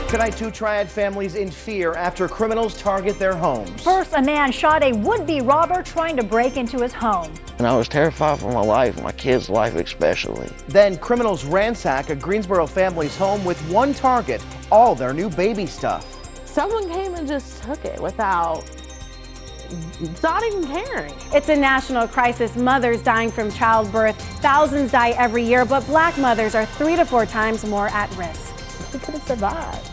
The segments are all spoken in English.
Tonight, two triad families in fear after criminals target their homes. First, a man shot a would-be robber trying to break into his home. And I was terrified for my life, my kids' life especially. Then criminals ransack a Greensboro family's home with one target, all their new baby stuff. Someone came and just took it without not even caring. It's a national crisis. Mothers dying from childbirth. Thousands die every year, but black mothers are 3 to 4 times more at risk. We could have survived,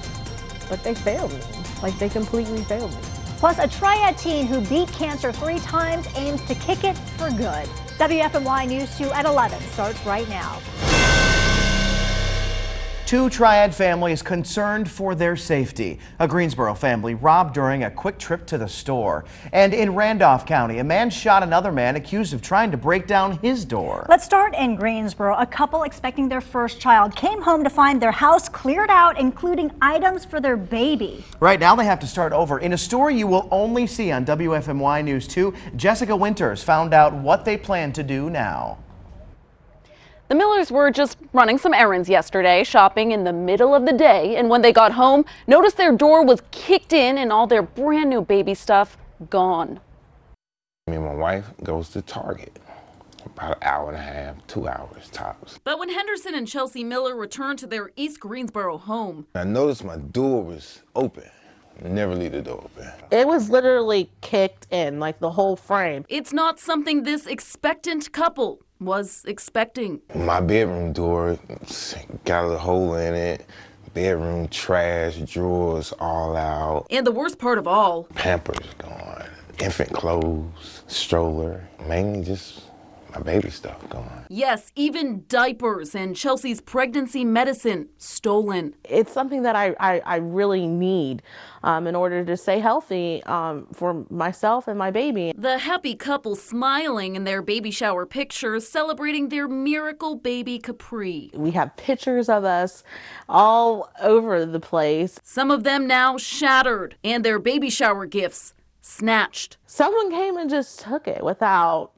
but they failed me. Like, they completely failed me. Plus, a triad teen who beat cancer 3 times aims to kick it for good. WFMY News 2 at 11 starts right now. Two triad families concerned for their safety. A Greensboro family robbed during a quick trip to the store. And in Randolph County, a man shot another man accused of trying to break down his door. Let's start in Greensboro. A couple expecting their first child came home to find their house cleared out, including items for their baby. Right now, they have to start over. In a story you will only see on WFMY News 2, Jessica Winters found out what they plan to do now. The Millers were just running some errands yesterday, shopping in the middle of the day, and when they got home, noticed their door was kicked in and all their brand new baby stuff gone. Me and my wife goes to Target. About an hour and a half, 2 hours tops. But when Henderson and Chelsea Miller returned to their East Greensboro home, I noticed my door was open. Never leave the door open. It was literally kicked in, like the whole frame. it's not something this expectant couple was expecting. My bedroom door got a hole in it. Bedroom trash, drawers all out. And the worst part of all, Pampers gone. Infant clothes, stroller, mainly just my baby stuff gone. yes, even diapers and Chelsea's pregnancy medicine stolen. It's something that I really need in order to stay healthy for myself and my baby. The happy couple smiling in their baby shower pictures, celebrating their miracle baby Capri. We have pictures of us all over the place. Some of them now shattered, and their baby shower gifts snatched. Someone came and just took it without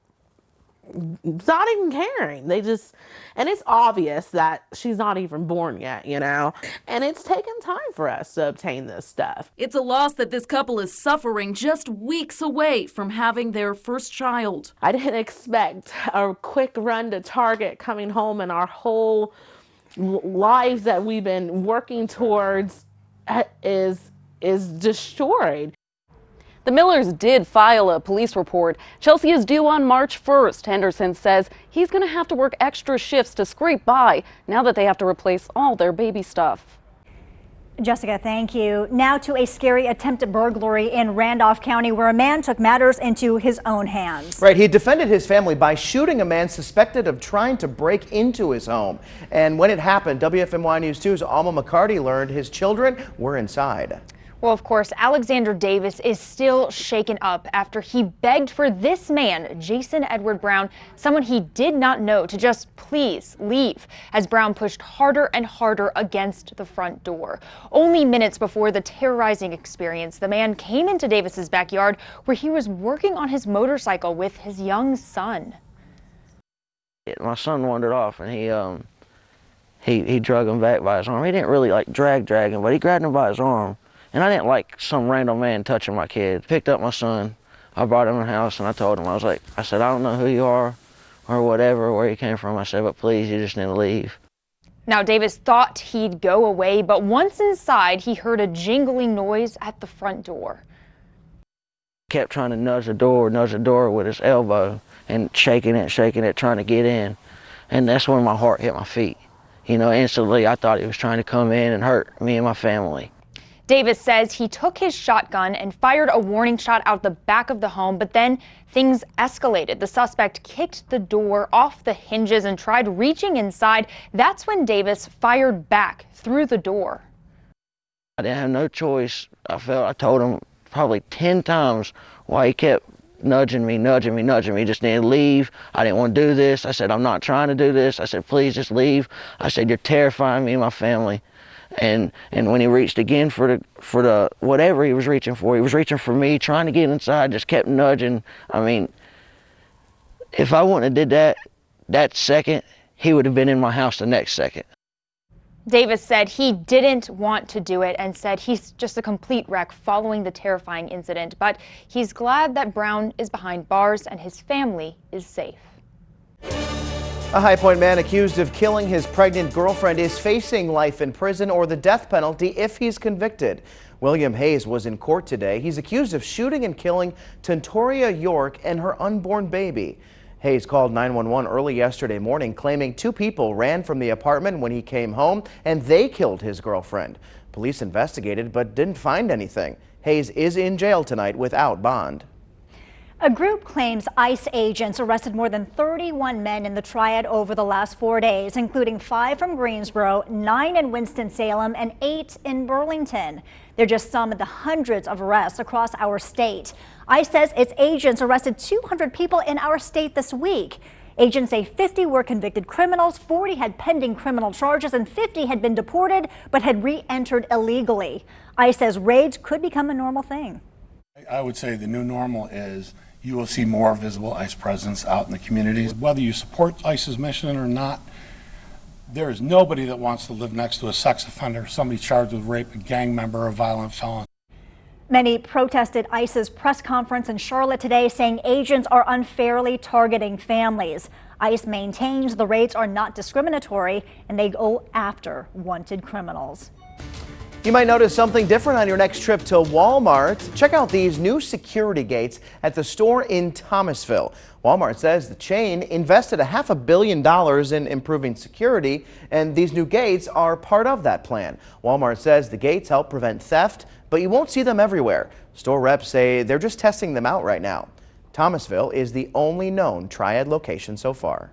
not even caring. They just, and it's obvious that she's not even born yet, you know? And it's taken time for us to obtain this stuff. It's a loss that this couple is suffering just weeks away from having their first child. I didn't expect a quick run to Target coming home and our whole lives that we've been working towards is destroyed. The Millers did file a police report. Chelsea is due on March 1st. Henderson says he's going to have to work extra shifts to scrape by now that they have to replace all their baby stuff. Jessica, thank you. Now to a scary attempted burglary in Randolph County where a man took matters into his own hands. Right, he defended his family by shooting a man suspected of trying to break into his home. And when it happened, WFMY News 2's Alma McCarty learned his children were inside. Well, of course, Alexander Davis is still shaken up after he begged for this man, Jason Edward Brown, someone he did not know, to just please leave, as Brown pushed harder and harder against the front door. Only minutes before the terrorizing experience, the man came into Davis's backyard where he was working on his motorcycle with his young son. My son wandered off and he drug him back by his arm. He didn't really like drag him, but he grabbed him by his arm. And I didn't like some random man touching my kid. Picked up my son, I brought him in the house and I told him, I said, I don't know who you are or whatever, where you came from. I said, but please, you just need to leave. Now, Davis thought he'd go away, but once inside, he heard a jingling noise at the front door. Kept trying to nudge the door with his elbow and shaking it, trying to get in. And that's when my heart hit my feet. You know, instantly I thought he was trying to come in and hurt me and my family. Davis says he took his shotgun and fired a warning shot out the back of the home, but then things escalated. The suspect kicked the door off the hinges and tried reaching inside. That's when Davis fired back through the door. I didn't have no choice. I told him probably 10 times why he kept nudging me, just need to leave. I didn't want to do this. I said, I'm not trying to do this. I said, please just leave. I said, you're terrifying me and my family. And when he reached again for the whatever he was reaching for me, trying to get inside, just kept nudging. I mean, if I wouldn't have did that second, he would have been in my house the next second. Davis said he didn't want to do it and said he's just a complete wreck following the terrifying incident, but he's glad that Brown is behind bars and his family is safe. A High Point man accused of killing his pregnant girlfriend is facing life in prison or the death penalty if he's convicted. William Hayes was in court today. He's accused of shooting and killing Tentoria York and her unborn baby. Hayes called 911 early yesterday morning, claiming two people ran from the apartment when he came home and they killed his girlfriend. Police investigated but didn't find anything. Hayes is in jail tonight without bond. A group claims ICE agents arrested more than 31 men in the Triad over the last 4 days, including 5 from Greensboro, 9 in Winston-Salem, and 8 in Burlington. They're just some of the hundreds of arrests across our state. ICE says its agents arrested 200 people in our state this week. Agents say 50 were convicted criminals, 40 had pending criminal charges, and 50 had been deported but had re-entered illegally. ICE says raids could become a normal thing. I would say the new normal is you will see more visible ICE presence out in the communities. Whether you support ICE's mission or not, there is nobody that wants to live next to a sex offender, somebody charged with rape, a gang member, or a violent felon. Many protested ICE's press conference in Charlotte today, saying agents are unfairly targeting families. ICE maintains the raids are not discriminatory and they go after wanted criminals. You might notice something different on your next trip to Walmart. Check out these new security gates at the store in Thomasville. Walmart says the chain invested $500 million in improving security, and these new gates are part of that plan. Walmart says the gates help prevent theft, but you won't see them everywhere. Store reps say they're just testing them out right now. Thomasville is the only known Triad location so far.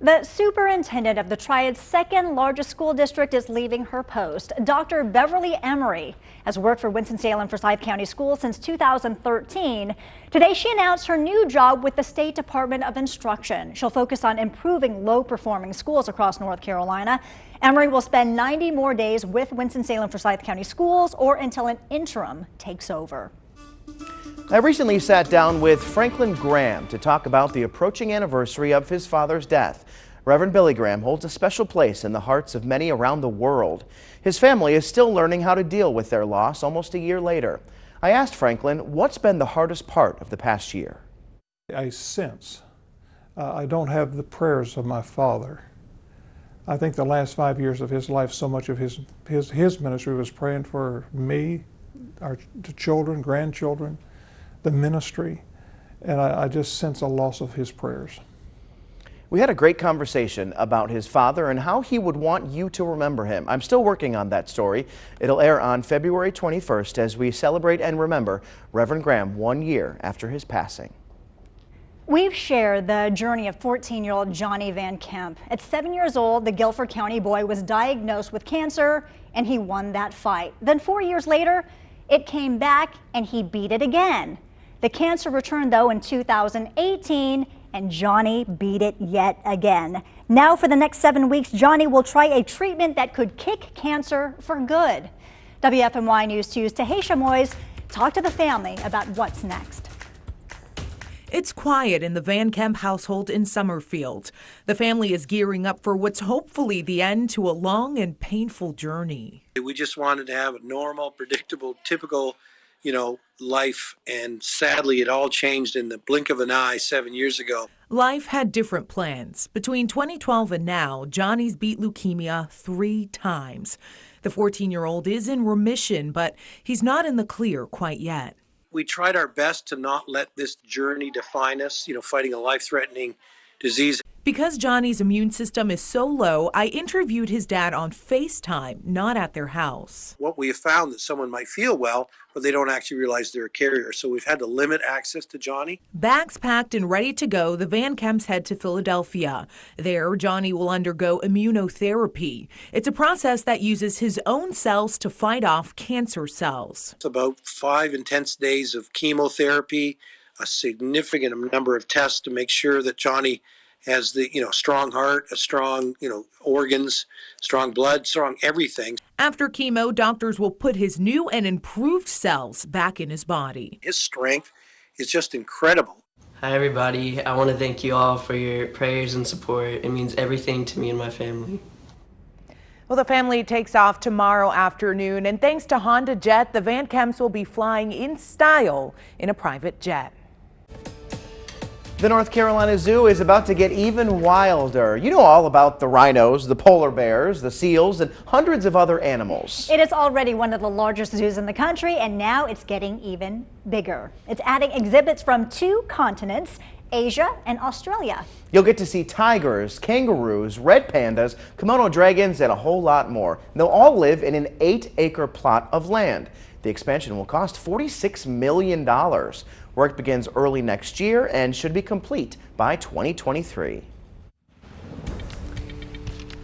The superintendent of the Triad's second largest school district is leaving her post. Dr. Beverly Emery has worked for Winston-Salem Forsyth County Schools since 2013. Today she announced her new job with the State Department of Instruction. She'll focus on improving low-performing schools across North Carolina. Emery will spend 90 more days with Winston-Salem Forsyth County Schools or until an interim takes over. I recently sat down with Franklin Graham to talk about the approaching anniversary of his father's death. Reverend Billy Graham holds a special place in the hearts of many around the world. His family is still learning how to deal with their loss almost a year later. I asked Franklin what's been the hardest part of the past year. I sense I don't have the prayers of my father. I think the last 5 years of his life, so much of his ministry was praying for me, the children, grandchildren, the ministry, and I just sense a loss of his prayers. We had a great conversation about his father and how he would want you to remember him. I'm still working on that story. It'll air on February 21st as we celebrate and remember Reverend Graham 1 year after his passing. We've shared the journey of 14-year-old Johnny Van Kemp. At 7 years old, the Guilford County boy was diagnosed with cancer and he won that fight. Then 4 years later, it came back and he beat it again. The cancer returned, though, in 2018, and Johnny beat it yet again. Now, for the next 7 weeks, Johnny will try a treatment that could kick cancer for good. WFMY News 2's Tahisha Moyes talked to the family about what's next. It's quiet in the Van Kemp household in Summerfield. The family is gearing up for what's hopefully the end to a long and painful journey. We just wanted to have a normal, predictable, typical, life, and sadly it all changed in the blink of an eye 7 years ago. Life had different plans. Between 2012 and now, Johnny's beat leukemia 3 times. The 14-year-old is in remission, but he's not in the clear quite yet. We tried our best to not let this journey define us, fighting a life-threatening disease. Because Johnny's immune system is so low, I interviewed his dad on FaceTime, not at their house. What we have found that someone might feel well, but they don't actually realize they're a carrier. So we've had to limit access to Johnny. Bags packed and ready to go, the Van Kemps head to Philadelphia. There, Johnny will undergo immunotherapy. It's a process that uses his own cells to fight off cancer cells. It's about 5 intense days of chemotherapy, a significant number of tests to make sure that Johnny has the strong heart, a strong organs, strong blood, strong everything. After chemo, doctors will put his new and improved cells back in his body. His strength is just incredible. Hi everybody, I want to thank you all for your prayers and support. It means everything to me and my family. Well, the family takes off tomorrow afternoon, and thanks to Honda Jet, the Van Kemps will be flying in style in a private jet. The North Carolina Zoo is about to get even wilder. You know all about the rhinos, the polar bears, the seals, and hundreds of other animals. It is already one of the largest zoos in the country, and now it's getting even bigger. It's adding exhibits from 2 continents, Asia and Australia. You'll get to see tigers, kangaroos, red pandas, Komodo dragons, and a whole lot more. They'll all live in an 8-acre plot of land. The expansion will cost $46 million. Work begins early next year and should be complete by 2023.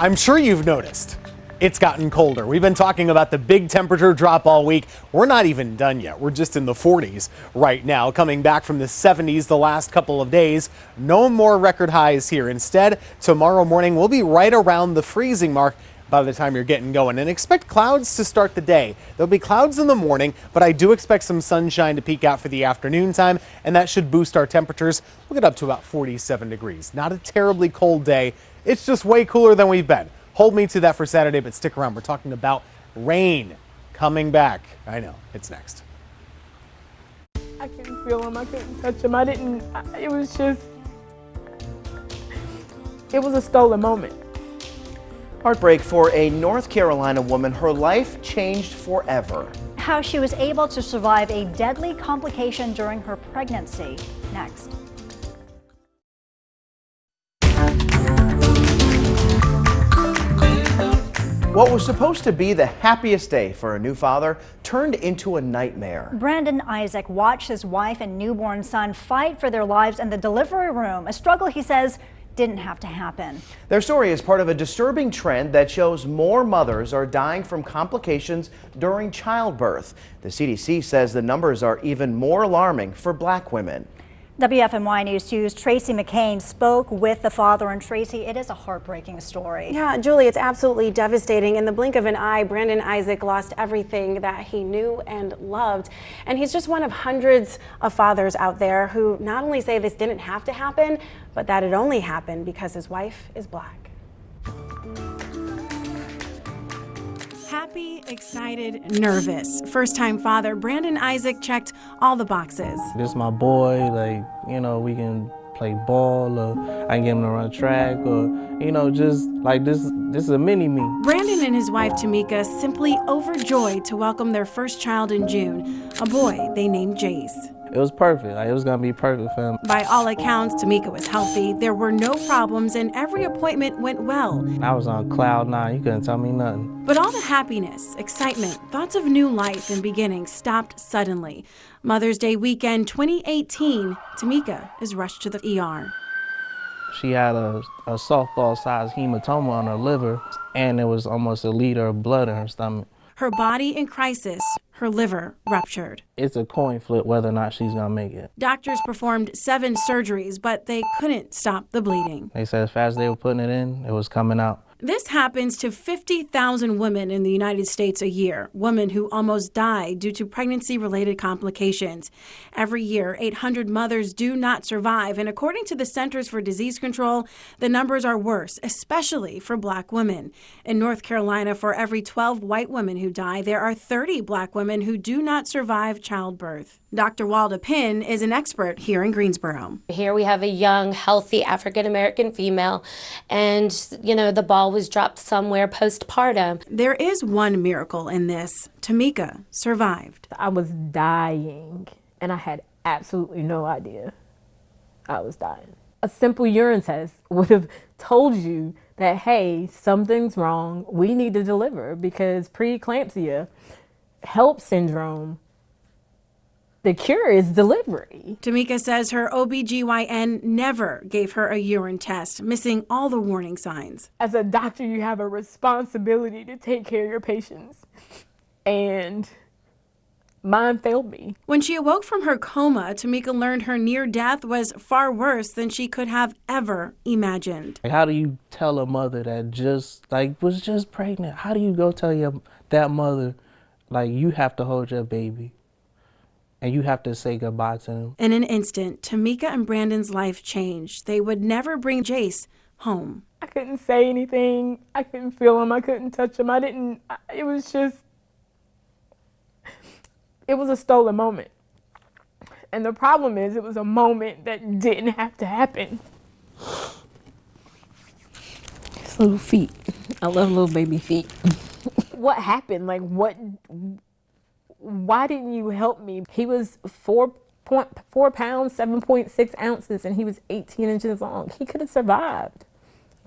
I'm sure you've noticed it's gotten colder. We've been talking about the big temperature drop all week. We're not even done yet. We're just in the 40s right now, coming back from the 70s the last couple of days. No more record highs here. Instead, tomorrow morning we'll be right around the freezing mark by the time you're getting going, and expect clouds to start the day. There'll be clouds in the morning, but I do expect some sunshine to peek out for the afternoon time, and that should boost our temperatures. We'll get up to about 47 degrees. Not a terribly cold day. It's just way cooler than we've been. Hold me to that for Saturday, but stick around. We're talking about rain coming back. I know, it's next. I couldn't feel him, I couldn't touch him, it was a stolen moment. Heartbreak for a North Carolina woman. Her life changed forever. How she was able to survive a deadly complication during her pregnancy. Next. What was supposed to be the happiest day for a new father turned into a nightmare. Brandon Isaac watched his wife and newborn son fight for their lives in the delivery room, a struggle he says didn't have to happen. Their story is part of a disturbing trend that shows more mothers are dying from complications during childbirth. The CDC says the numbers are even more alarming for Black women. WFMY News 2's Tracy McCain spoke with the father, and Tracy, it is a heartbreaking story. Yeah, Julie, it's absolutely devastating. In the blink of an eye, Brandon Isaac lost everything that he knew and loved. And he's just one of hundreds of fathers out there who not only say this didn't have to happen, but that it only happened because his wife is Black. Happy, excited, nervous. First-time father Brandon Isaac checked all the boxes. This is my boy, like, you know, we can play ball, or I can get him to run track, or, you know, just like this is a mini-me. Brandon and his wife Tamika simply overjoyed to welcome their first child in June, a boy they named Jace. It was perfect. Like, it was gonna be perfect for him. By all accounts, Tamika was healthy. There were no problems, and every appointment went well. I was on cloud 9. You couldn't tell me nothing. But all the happiness, excitement, thoughts of new life and beginnings stopped suddenly. Mother's Day weekend 2018, Tamika is rushed to the ER. She had a softball-sized hematoma on her liver, and there was almost 1 liter of blood in her stomach. Her body in crisis, her liver ruptured. It's a coin flip whether or not she's gonna make it. Doctors performed 7 surgeries, but they couldn't stop the bleeding. They said as fast as they were putting it in, it was coming out. This happens to 50,000 women in the United States a year, women who almost die due to pregnancy-related complications. Every year, 800 mothers do not survive, and according to the Centers for Disease Control, the numbers are worse, especially for Black women. In North Carolina, for every 12 white women who die, there are 30 Black women who do not survive childbirth. Dr. Walda Pinn is an expert here in Greensboro. Here we have a young, healthy African-American female, and, you know, the ball was dropped somewhere postpartum. There is one miracle in this. Tamika survived. I was dying, and I had absolutely no idea I was dying. A simple urine test would have told you that, hey, something's wrong, we need to deliver, because preeclampsia, HELP syndrome, the cure is delivery. Tamika says her OBGYN never gave her a urine test, missing all the warning signs. As a doctor, you have a responsibility to take care of your patients, and mine failed me. When she awoke from her coma, Tamika learned her near death was far worse than she could have ever imagined. How do you tell a mother that was just pregnant? How do you go tell that mother, like, you have to hold your baby? And you have to say goodbye to them. In an instant, Tamika and Brandon's life changed. They would never bring Jace home. I couldn't say anything. I couldn't feel him. I couldn't touch him. It was a stolen moment. And the problem is, it was a moment that didn't have to happen. His little feet. I love little baby feet. What happened? Like, why didn't you help me? He was 4.4 pounds, 7.6 ounces, and he was 18 inches long. He could have survived,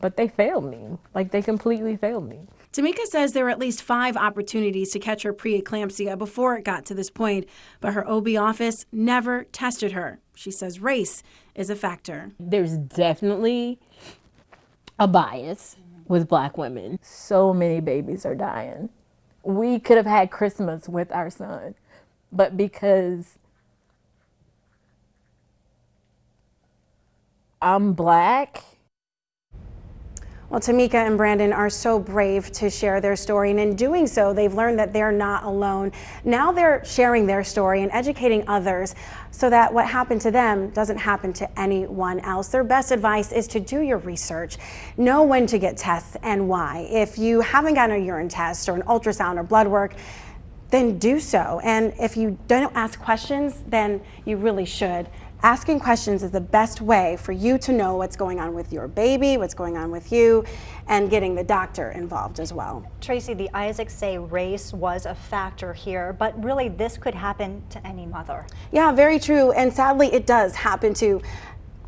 but they failed me. Like, they completely failed me. Tamika says there were at least 5 opportunities to catch her preeclampsia before it got to this point, but her OB office never tested her. She says race is a factor. There's definitely a bias with Black women. So many babies are dying. We could have had Christmas with our son, but because I'm Black. Well, Tamika and Brandon are so brave to share their story, and in doing so, they've learned that they're not alone. Now they're sharing their story and educating others so that what happened to them doesn't happen to anyone else. Their best advice is to do your research. Know when to get tests and why. If you haven't gotten a urine test or an ultrasound or blood work, then do so. And if you don't ask questions, then you really should. Asking questions is the best way for you to know what's going on with your baby, what's going on with you, and getting the doctor involved as well. Tracy, the Isaacs say race was a factor here, but really this could happen to any mother. Yeah, very true. And sadly, it does happen to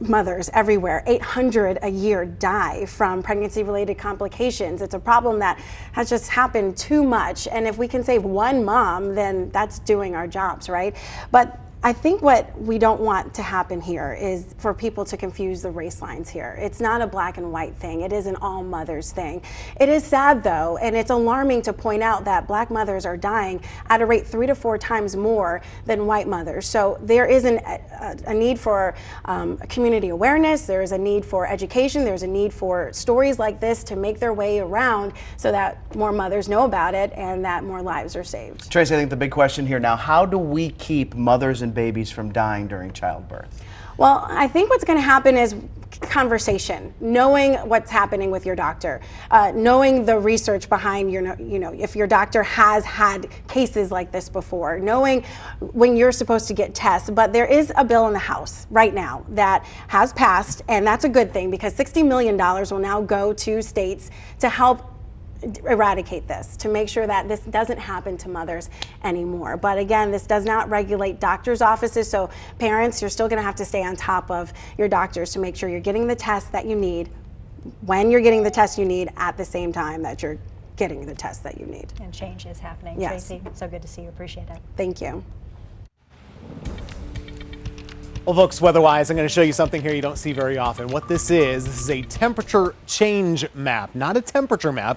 mothers everywhere. 800 a year die from pregnancy-related complications. It's a problem that has just happened too much. And if we can save one mom, then that's doing our jobs, right? But I think what we don't want to happen here is for people to confuse the race lines here. It's not a black and white thing. It is an all mothers thing. It is sad though, and it's alarming to point out that Black mothers are dying at a rate 3 to 4 times more than white mothers. So there is a need for community awareness. There is a need for education. There's a need for stories like this to make their way around so that more mothers know about it and that more lives are saved. Tracy, I think the big question here now, how do we keep mothers and babies from dying during childbirth? Well, I think what's going to happen is conversation, knowing what's happening with your doctor, knowing the research behind if your doctor has had cases like this before, knowing when you're supposed to get tests. But there is a bill in the House right now that has passed, and that's a good thing because $60 million will now go to states to help eradicate this, to make sure that this doesn't happen to mothers anymore. But again, this does not regulate doctors' offices, so parents, you're still going to have to stay on top of your doctors to make sure you're getting the tests that you need, when you're getting the tests you need, at the same time that you're getting the tests that you need. And change is happening. Yes. Tracy, so good to see you. Appreciate it. Thank you. Well, folks, weather-wise, I'm going to show you something here you don't see very often. What this is a temperature change map, not a temperature map.